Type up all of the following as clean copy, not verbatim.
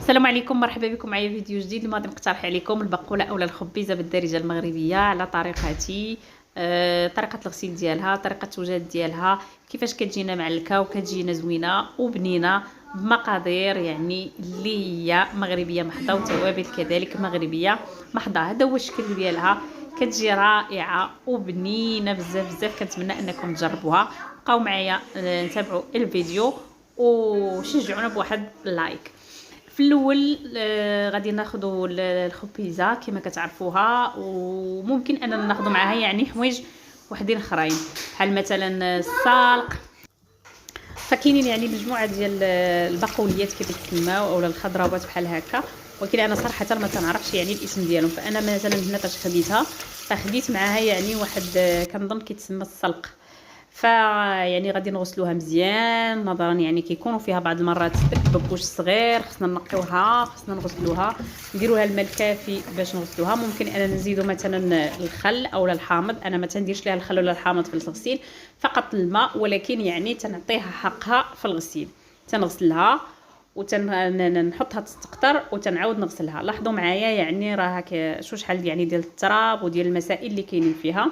السلام عليكم، مرحبا بكم معايا فيديو جديد. اليوم غادي نقترح عليكم البقوله اولا الخبيزه بالدارجه المغربيه على طريقتي. طريقه الغسيل ديالها، طريقه التوجد ديالها، كيفاش كتجينا معلكه وكتجينا زوينه وبنينه بمقادير يعني اللي هي مغربيه محضه وتوابل كذلك مغربيه محضه. هذا هو الشكل ديالها، كتجي رائعه وبنينه بزاف بزاف. كنتمنى انكم تجربوها. بقاو معايا نتابعوا الفيديو وشجعونا بواحد لايك. في الاول غادي ناخذوا الخبيزه كما كتعرفوها، وممكن اننا ناخذوا معها يعني حوايج وحدين اخرين بحال مثلا السلق. فكاينين يعني مجموعه ديال البقوليات كيف كيتسماو اولا الخضروات بحال هكا، ولكن انا صراحه ما تنعرفش يعني الاسم ديالهم. فانا مثلا هنا فاش خديتها فخديت معها يعني واحد كنظن كيتسمى السلق. فيعني غادي نغسلوها مزيان، نظرا يعني كيكونوا فيها بعض المرات الببوش صغير، خصنا نقيوها، خصنا نغسلوها، نديروا لها الماء الكافي باش نغسلوها. ممكن انا نزيدوا مثلا الخل اولا الحامض، انا ما تنديرش لها الخل ولا الحامض في الغسيل، فقط الماء، ولكن يعني تنعطيها حقها في الغسيل. تنغسلها وتنحطها تستقطر وتنعاود نغسلها. لاحظوا معايا يعني راه شحال يعني ديال التراب وديال المسائل اللي كاينين فيها.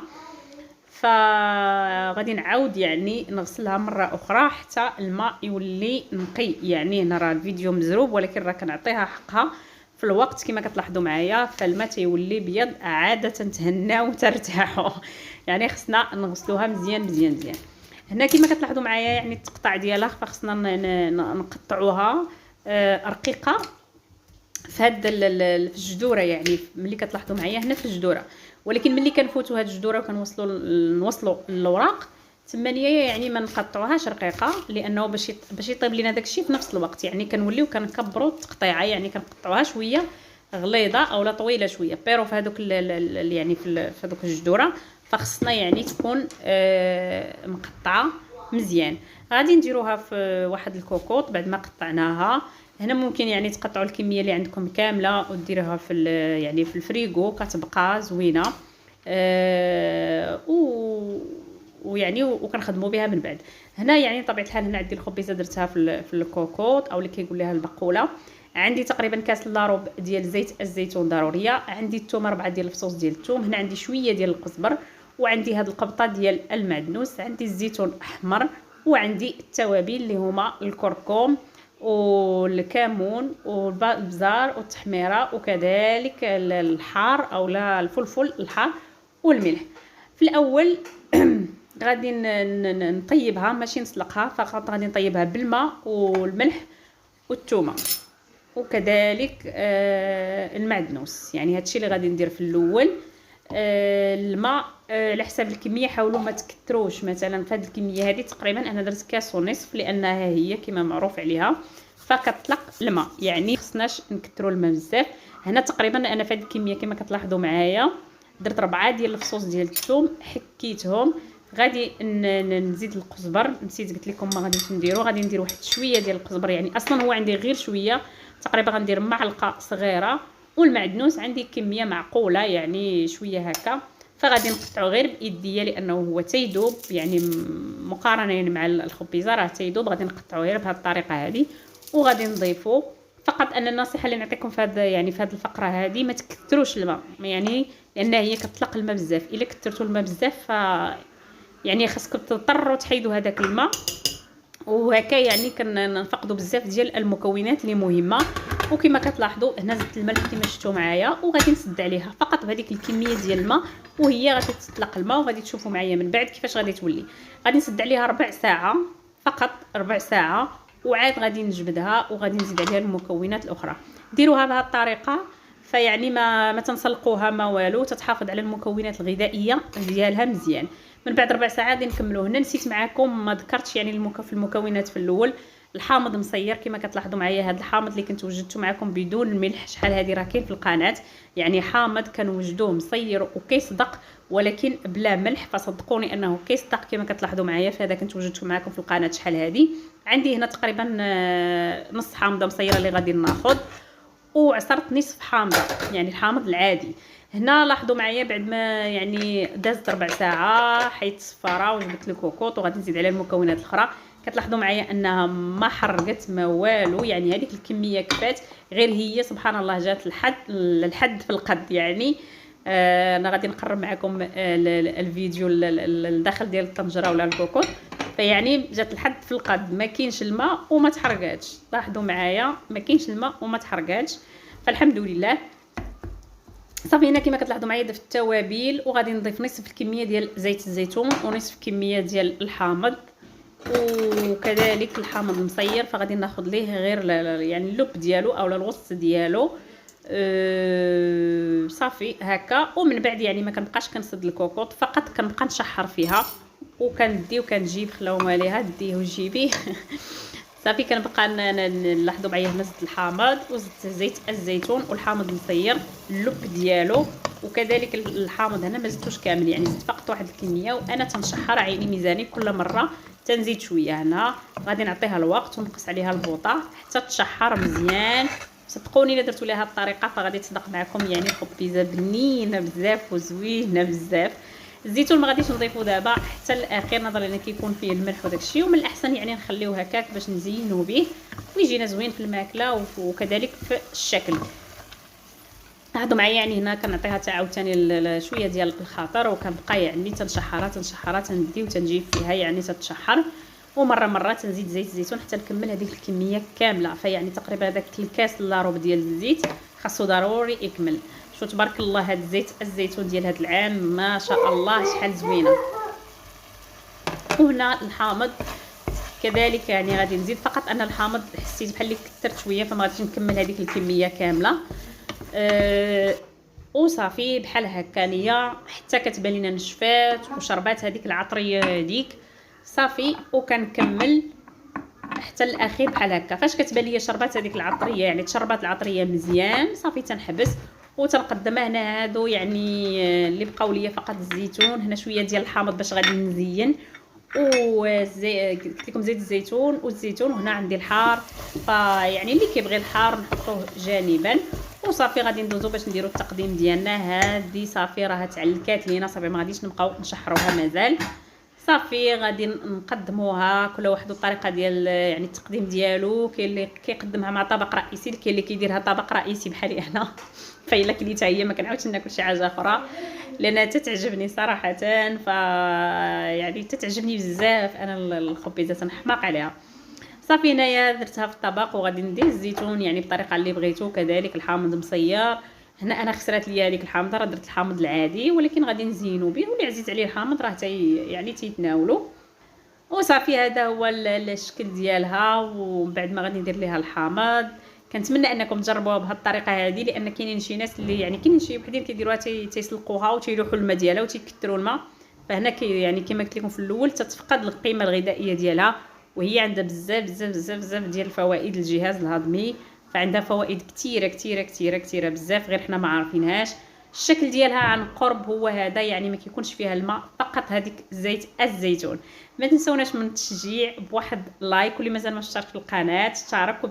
فغادي نعاود يعني نغسلها مره اخرى حتى الماء يولي نقي. يعني هنا راه الفيديو مزروب، ولكن راه كنعطيها حقها في الوقت كما كتلاحظوا معايا. فالماء تيولي بيض، عاده تهناو وترتاحوا. يعني خصنا نغسلوها مزيان مزيان مزيان. هنا كما كتلاحظوا معايا يعني التقطاع ديالها، فخصنا نقطعوها رقيقه في هاد في الجدوره. يعني ملي كتلاحظوا معايا هنا في الجدوره، ولكن ملي كنفوتوا هاد الجدوره وكنوصلوا للوراق تمانيه يعني ما نقطعوهاش رقيقه، لانه باش يطيب لينا داكشي في نفس الوقت. يعني كنوليو كنكبروا التقطيعه، يعني كنقطعوها شويه غليظه اولا طويله شويه. بيرو في هذوك يعني في هذوك الجدوره فخصنا يعني تكون مقطعه مزيان. غادي نديروها في واحد الكوكوط بعد ما قطعناها. هنا ممكن يعني تقطعوا الكميه اللي عندكم كامله وديروها في يعني في الفريغو، كتبقى زوينه. ويعني وكنخدموا بها من بعد. هنا يعني طبيعه الحال هنا عندي الخبيزه درتها في الكوكوط او اللي كيقول لها البقوله. عندي تقريبا كاس الا ربع ديال زيت الزيتون ضروريه. عندي الثوم 4 ديال الفصوص ديال الثوم. هنا عندي شويه ديال القزبر، وعندي هاد القبطه ديال المعدنوس. عندي الزيتون احمر، وعندي التوابل اللي هما الكركم والكمون والبزار والتحميره، وكذلك الحار او لا الفلفل الحار والملح. في الاول غادي نطيبها، ماشي نسلقها فقط، غادي نطيبها بالماء والملح والثومه وكذلك المعدنوس. يعني هادشي اللي غادي ندير في الاول. الماء على حساب الكميه، حاولوا ما تكثروش. مثلا في هذه الكميه هذه تقريبا انا درت كاس ونصف، لانها هي كما معروف عليها فكتطلق الماء، يعني خصناش نكثروا الماء بزاف. هنا تقريبا انا في هذه الكميه كما كتلاحظوا معايا درت 4 ديال الفصوص ديال الثوم، حكيتهم. غادي نزيد القزبر، نسيت قلت لكم ما غاديش نديرو. غادي ندير واحد شويه ديال القزبر، يعني اصلا هو عندي غير شويه، تقريبا غندير معلقه صغيره. والمعدنوس عندي كميه معقوله يعني شويه هكا. فغادي نقطعو غير بايديا لانه هو تيذوب، يعني مقارنه يعني مع الخبيزه راه تيذوب. غادي نقطعو غير بهذه الطريقه هذه، وغادي نضيفو فقط. ان النصيحه اللي نعطيكم في هذا يعني في هذه الفقره هذه ما تكثروش الماء، يعني لان هي كتطلق الماء بزاف. الا كثرتوا الماء بزاف يعني خاصكم تضطروا تحيدوا هذاك الماء، وهكا يعني كنفقدوا بزاف ديال المكونات اللي مهمه. وكما كتلاحظوا هنا زدت الملح كما شفتوا معايا، وغادي نسد عليها فقط بهذيك الكميه ديال الماء، وهي غادي تطلق الماء. وغادي تشوفوا معايا من بعد كيفاش غادي تولي. غادي نسد عليها ربع ساعه فقط، ربع ساعه، وعاد غادي نجبدها وغادي نزيد عليها المكونات الاخرى. ديروها بهذه الطريقه، فيعني ما تنسلقوها ما والو، تتحافظ على المكونات الغذائيه ديالها مزيان. من بعد ربع ساعه غادي نكملوا. هنا نسيت معكم ما ذكرتش يعني في المكونات في الاول. الحامض مصير كما كتلاحظوا معايا، هذا الحامض اللي كنت وجدته معكم بدون الملح، شحال هذه راه كاين في القناه. يعني حامض كنوجدوه مصير وكيصدق ولكن بلا ملح، فصدقوني انه كيصدق كما كتلاحظوا معايا. فهذا كنت وجدته معكم في القناه شحال هذه. عندي هنا تقريبا نص حامضه مصيره اللي غادي ناخذ، وعصرت نصف حامضه يعني الحامض العادي. هنا لاحظوا معايا بعد ما يعني دازت ربع ساعه حيت صفاره وجبت الكوكوط، وغادي نزيد عليها المكونات الاخرى. كتلاحظوا معايا انها ما حرقت ما والو، يعني هذيك الكميه كفات، غير هي سبحان الله جات الحد في القد يعني. انا غادي نقرب معكم الفيديو الداخل ديال الطنجره ولا الكوكوط، فيعني جات الحد في القد، ما كاينش الماء وما تحرقاتش. لاحظوا معايا ما كاينش الماء وما تحرقاتش، فالحمد لله. صافي هنا كما كتلاحظوا معايا درت التوابل، وغادي نضيف نصف الكميه ديال زيت الزيتون ونصف الكميه ديال الحامض، وكذلك الحامض المصير، فغادي ناخذ ليه غير يعني اللب ديالو اولا الوسط ديالو. صافي هكا. ومن بعد يعني ما كنبقاش كنسد الكوكوط، فقط كنبقى نشحر فيها وكندي وكنجيب خلاو عليها ديه وجيبيه. صافي كنبقى نلاحظوا معايا هنا زدت الحامض وزدت زيت الزيتون والحامض المصير اللب ديالو، وكذلك الحامض هنا ما زدتوش كامل، يعني زدت فقط واحد الكميه، وانا تنشحر عيني ميزاني كل مره تنزيد شويه. هنا غادي نعطيها الوقت ونقص عليها البوطه حتى تشحر مزيان. صدقوني الا درتوا ليها الطريقه فغادي تصدق معكم، يعني خبيزه بنينه بزاف وزوينه بزاف. الزيتون ما غاديش نضيفو دابا حتى الاخير، نظرا ان كيكون فيه الملح وداكشي، ومن الاحسن يعني نخليوه هكاك باش نزينو به ويجينا زوين في الماكله وكذلك في الشكل. لاحظوا معايا يعني هنا كنعطيها حتى عاوتاني شويه ديال الخضر، وكنبقى يعني تنشحرها تندي وتنجيب فيها يعني تتشحر، ومره تنزيد زيت الزيتون حتى نكمل هذيك الكميه كامله. فيعني تقريبا هذاك الكاس لاروب ديال الزيت خاصو ضروري يكمل. شو تبارك الله هاد زيت الزيتون ديال هاد العام ما شاء الله شحال زوينه. وهنا الحامض كذلك يعني غادي نزيد، فقط انا الحامض حسيت بحال اللي كثرت شويه فما غاديش نكمل هذيك الكميه كامله. وصافي بحال هكا حتى كتبان لينا نشفات وشربات هذيك العطريه هذيك. صافي وكنكمل حتى الاخير بحال هكا. فاش كتبان ليا شربات هذيك العطريه يعني تشربات العطريه مزيان، صافي تنحبس وتنقدم هنا هادو يعني اللي بقاو ليا فقط الزيتون. هنا شويه ديال الحامض باش غادي نزين، قلت لكم زيت الزيتون والزيتون، وهنا عندي الحار، فيعني اللي كيبغي الحار نحطوه جانبا. وصافي غادي ندوزو باش نديرو التقديم ديالنا. هذه صافي راها تعلكات لينا، صافي ما غاديش نبقاو نشحروها مازال. صافي غادي نقدموها كل واحد الطريقه ديال يعني التقديم ديالو. كاين اللي كيقدمها مع طبق رئيسي، كاين اللي كيديرها طبق رئيسي بحالي انا. فالا كليتها هي ما كنعاودش ناكل شي حاجه اخرى لانها تتعجبني صراحه، يعني تتعجبني بزاف انا الخبيزه تنحماق عليها. صافي هنايا درتها في الطبق وغادي ندير الزيتون يعني بالطريقه اللي بغيتو، كذلك الحامض مصير. هنا انا خسرات ليا هذيك الحامضه، راه درت الحامض العادي ولكن غادي نزينو به، واللي عزيز عليه الحامض راه يعني تيتناولوا. وصافي هذا هو الشكل ديالها. ومن بعد ما غادي ندير ليها الحامض كنتمنى انكم تجربوها بهذه الطريقه هذه، لان كاينين شي ناس اللي يعني كاينين شي وحدين كيديروها تيسلقوها وتيلوحوا الماء ديالها وتيكثروا الماء، فهنا يعني كما قلت لكم في الاول تتفقد القيمه الغذائيه ديالها، وهي عندها بزاف بزاف بزاف بزاف ديال الفوائد للجهاز الهضمي. فعندها فوائد كثيره كثيره كثيره كثيره بزاف، غير حنا ما عارفينهاش. الشكل ديالها عن قرب هو هذا، يعني ما كيكونش فيها الماء، فقط هذيك زيت الزيتون. ما تنسوناش من التشجيع بواحد لايك، واللي مازال ما اشترك في القناه اشتركوا.